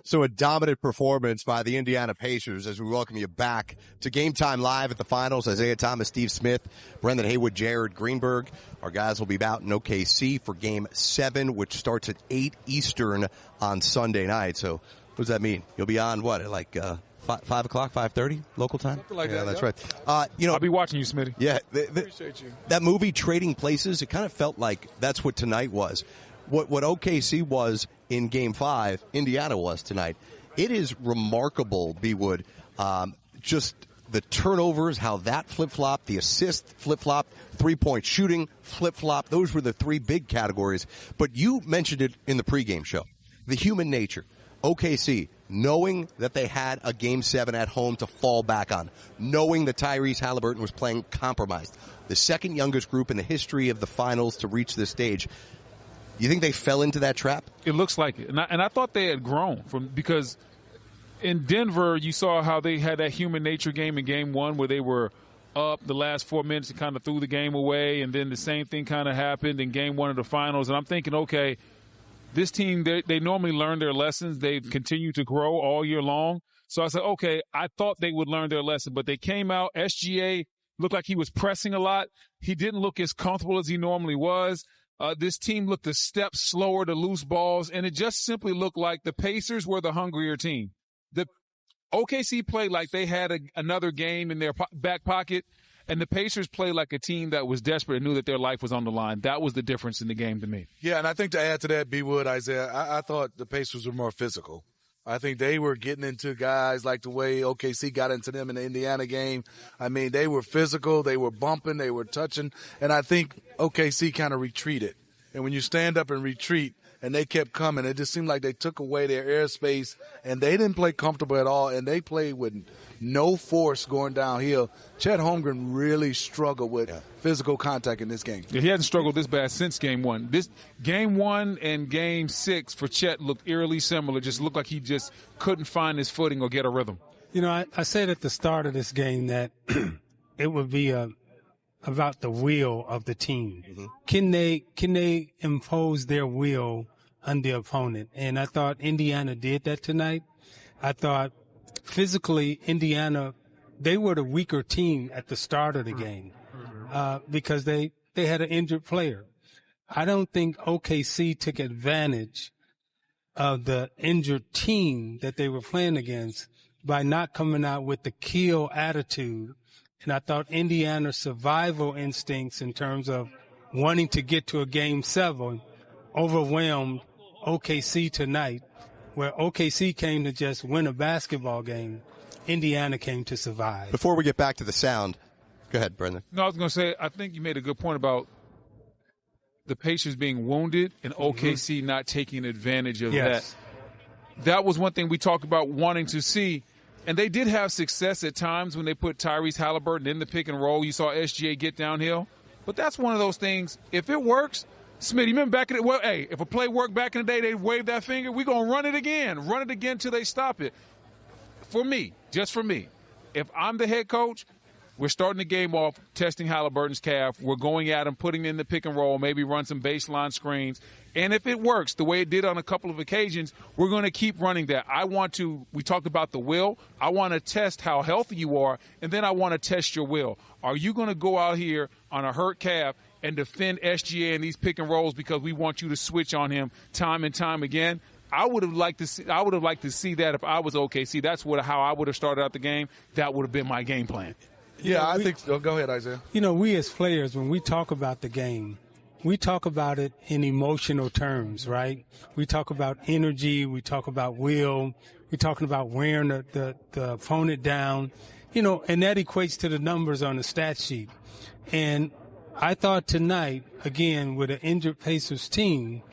So a dominant performance by the Indiana Pacers as we welcome you back to Game Time Live at the finals. Isiah Thomas, Steve Smith, Brendan Haywood, Jared Greenberg. Our guys will be out in OKC for Game 7, which starts at 8 Eastern on Sunday night. So what does that mean? You'll be on what, at like 5 o'clock, 5:30 local time? Something like that. That's yeah. right. I'll be watching you, Smitty. Yeah. Appreciate you. That movie, Trading Places, it kind of felt like that's what tonight was. What OKC was in Game 5, Indiana was tonight. It is remarkable, B-Wood, just the turnovers, how that flip-flopped, the assist flip-flopped, three-point shooting flip-flopped. Those were the three big categories. But you mentioned it in the pregame show, the human nature. OKC, knowing that they had a Game 7 at home to fall back on, knowing that Tyrese Halliburton was playing compromised, the second youngest group in the history of the finals to reach this stage. You think they fell into that trap? It looks like it. And I thought they had grown because in Denver, you saw how they had that human nature game in Game 1 where they were up the last 4 minutes and kind of threw the game away, and then the same thing kind of happened in Game 1 of the finals. And I'm thinking, okay, this team, they normally learn their lessons. They continue to grow all year long. So I said, okay, I thought they would learn their lesson. But they came out, SGA looked like he was pressing a lot. He didn't look as comfortable as he normally was. This team looked a step slower to loose balls, and it just simply looked like the Pacers were the hungrier team. The OKC played like they had another game in their back pocket, and the Pacers played like a team that was desperate and knew that their life was on the line. That was the difference in the game to me. Yeah, and I think to add to that, B-Wood, Isiah, I thought the Pacers were more physical. I think they were getting into guys like the way OKC got into them in the Indiana game. I mean, they were physical, they were bumping, they were touching, and I think OKC kind of retreated. And when you stand up and retreat, and they kept coming, it just seemed like they took away their airspace, and they didn't play comfortable at all, and they played with no force going downhill. Chet Holmgren really struggled with physical contact in this game. Yeah, he hasn't struggled this bad since Game 1. This Game 1 and Game 6 for Chet looked eerily similar. Just looked like he just couldn't find his footing or get a rhythm. You know, I said at the start of this game that it would be about the will of the team. Mm-hmm. Can they impose their will on the opponent? And I thought Indiana did that tonight. I thought physically Indiana, they were the weaker team at the start of the game because they had an injured player. I don't think OKC took advantage of the injured team that they were playing against by not coming out with the kill attitude. And I thought Indiana's survival instincts in terms of wanting to get to a Game 7 overwhelmed OKC tonight, where OKC came to just win a basketball game. Indiana came to survive. Before we get back to the sound, go ahead, Brendan. No, I was going to say, I think you made a good point about the Pacers being wounded and OKC not taking advantage of that. That was one thing we talked about wanting to see. And they did have success at times when they put Tyrese Halliburton in the pick and roll. You saw SGA get downhill. But that's one of those things. If it works, Smitty, you remember back in the – well, hey, if a play worked back in the day, they'd wave that finger. We're going to run it again. Run it again till they stop it. For me, just for me, if I'm the head coach, we're starting the game off testing Halliburton's calf. We're going at him, putting him in the pick and roll, maybe run some baseline screens. And if it works the way it did on a couple of occasions, we're going to keep running that. We talked about the will. I want to test how healthy you are, and then I want to test your will. Are you going to go out here on a hurt calf and defend SGA in these pick and rolls because we want you to switch on him time and time again? I would have liked to see that if I was OKC. That's how I would have started out the game. That would have been my game plan. Yeah, I think so. Go ahead, Isiah. You know, we as players, when we talk about the game, we talk about it in emotional terms, right? We talk about energy. We talk about will. We're talking about wearing the opponent down, you know, and that equates to the numbers on the stat sheet. And I thought tonight, again, with an injured Pacers team,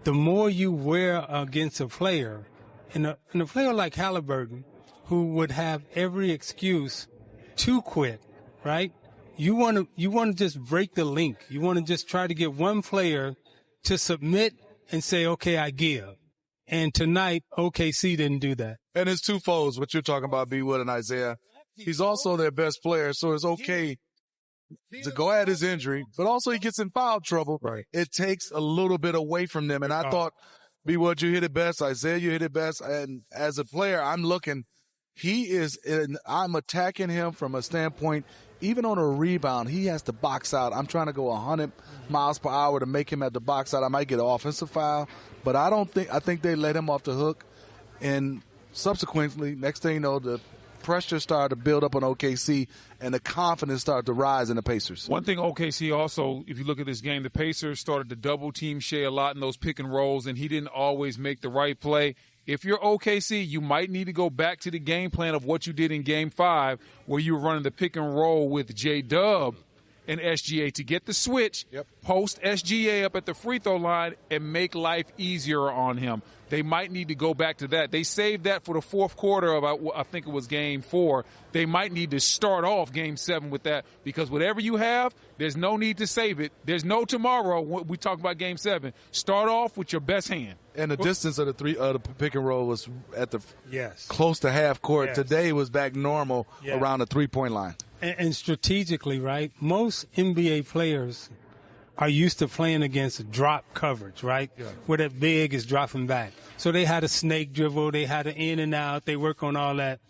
the more you wear against a player, and a player like Halliburton, who would have every excuse to quit, right? You want to just break the link. You want to just try to get one player to submit and say, okay, I give. And tonight, OKC didn't do that. And it's twofold, what you're talking about, B. Wood and Isiah. He's also their best player, so it's okay to go at his injury, but also he gets in foul trouble. Right. It takes a little bit away from them. And I thought B. Wood, you hit it best. Isiah, you hit it best. And as a player, I'm looking. I'm attacking him from a standpoint. Even on a rebound, he has to box out. I'm trying to go 100 miles per hour to make him at the box out. I might get an offensive foul, but I think they let him off the hook. And subsequently, next thing you know, the pressure started to build up on OKC, and the confidence started to rise in the Pacers. One thing OKC also, if you look at this game, the Pacers started to double-team Shea a lot in those pick and rolls, and he didn't always make the right play. If you're OKC, you might need to go back to the game plan of what you did in Game 5, where you were running the pick and roll with J-Dub and SGA to get the switch, post SGA up at the free throw line, and make life easier on him. They might need to go back to that. They saved that for the fourth quarter of, I think it was Game 4. They might need to start off Game 7 with that, because whatever you have, there's no need to save it. There's no tomorrow when we talk about Game 7. Start off with your best hand. And the distance of the pick and roll was at the close to half court. Yes. Today was back normal around the three-point line. And strategically, right, most NBA players are used to playing against drop coverage, right, where that big is dropping back. So they had a snake dribble, they had an in and out, they work on all that.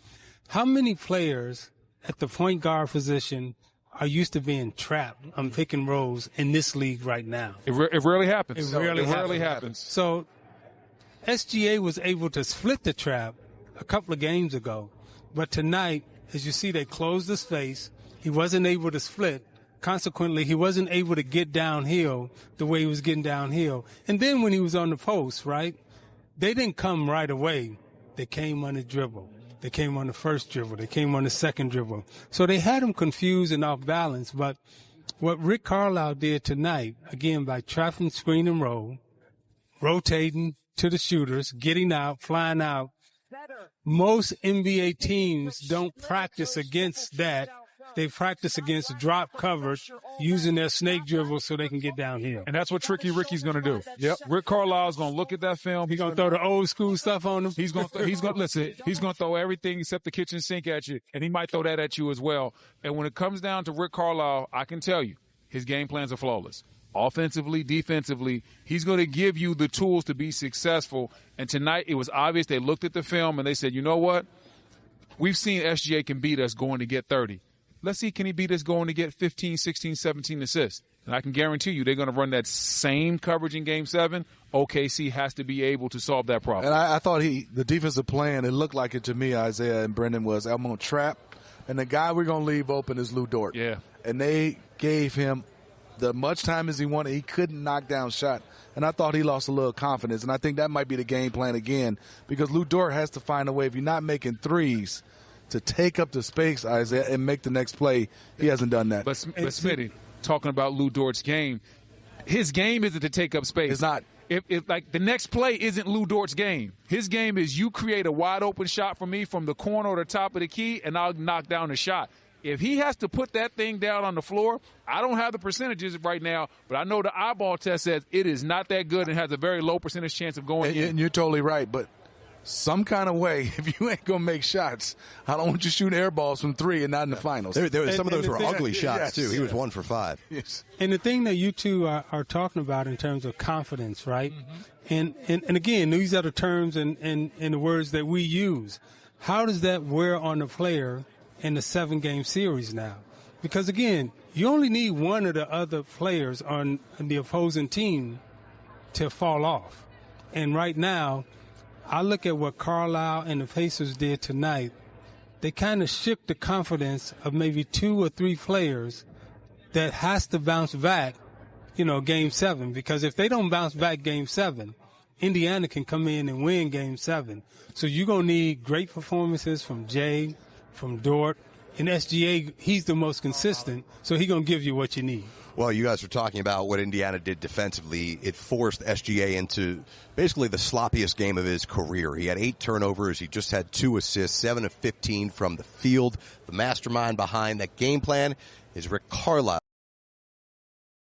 How many players at the point guard position are used to being trapped on pick and rolls in this league right now? It rarely happens. It rarely happens. So SGA was able to split the trap a couple of games ago, but tonight, as you see, they closed the space. He wasn't able to split. Consequently, he wasn't able to get downhill the way he was getting downhill. And then when he was on the post, right, they didn't come right away. They came on the dribble. They came on the first dribble. They came on the second dribble. So they had him confused and off balance. But what Rick Carlisle did tonight, again, by trapping screen and roll, rotating to the shooters, getting out, flying out, most NBA teams don't practice against that. They practice against drop coverage using their snake dribble so they can get downhill. And that's what Tricky Ricky's going to do. Yep. Rick Carlisle's going to look at that film. He's going to throw the old school stuff on them. He's going to throw everything except the kitchen sink at you, and he might throw that at you as well. And when it comes down to Rick Carlisle, I can tell you, his game plans are flawless. Offensively, defensively, he's going to give you the tools to be successful. And tonight, it was obvious they looked at the film and they said, you know what? We've seen SGA can beat us going to get 30. Let's see, can he beat us going to get 15, 16, 17 assists? And I can guarantee you they're going to run that same coverage in Game 7. OKC has to be able to solve that problem. And I thought the defensive plan, it looked like it to me, Isiah and Brendan, was I'm going to trap, and the guy we're going to leave open is Lou Dort. Yeah. And they gave him the much time as he wanted. He couldn't knock down shot. And I thought he lost a little confidence. And I think that might be the game plan again, because Lou Dort has to find a way, if you're not making threes, to take up the space, Isiah, and make the next play. He hasn't done that. But Smitty, talking about Lou Dort's game, his game isn't to take up space. It's not. If like the next play isn't Lou Dort's game. His game is you create a wide open shot for me from the corner or the top of the key, and I'll knock down the shot. If he has to put that thing down on the floor, I don't have the percentages right now, but I know the eyeball test says it is not that good and has a very low percentage chance of going in. And you're totally right, but some kind of way, if you ain't going to make shots, I don't want you shooting air balls from three and not in the finals. Some of those were ugly shots, too. He was 1 for 5. Yes. And the thing that you two are talking about in terms of confidence, right? Mm-hmm. And again, these are the terms and the words that we use. How does that wear on the player in the 7-game series now? Because, again, you only need one of the other players on the opposing team to fall off. And right now, I look at what Carlisle and the Pacers did tonight. They kind of shook the confidence of maybe 2 or 3 players that has to bounce back, Game 7. Because if they don't bounce back Game 7, Indiana can come in and win Game 7. So you're going to need great performances from Jay, from Dort. And SGA, he's the most consistent, so he's going to give you what you need. Well, you guys were talking about what Indiana did defensively. It forced SGA into basically the sloppiest game of his career. He had 8 turnovers. He just had 2 assists, 7 of 15 from the field. The mastermind behind that game plan is Rick Carlisle.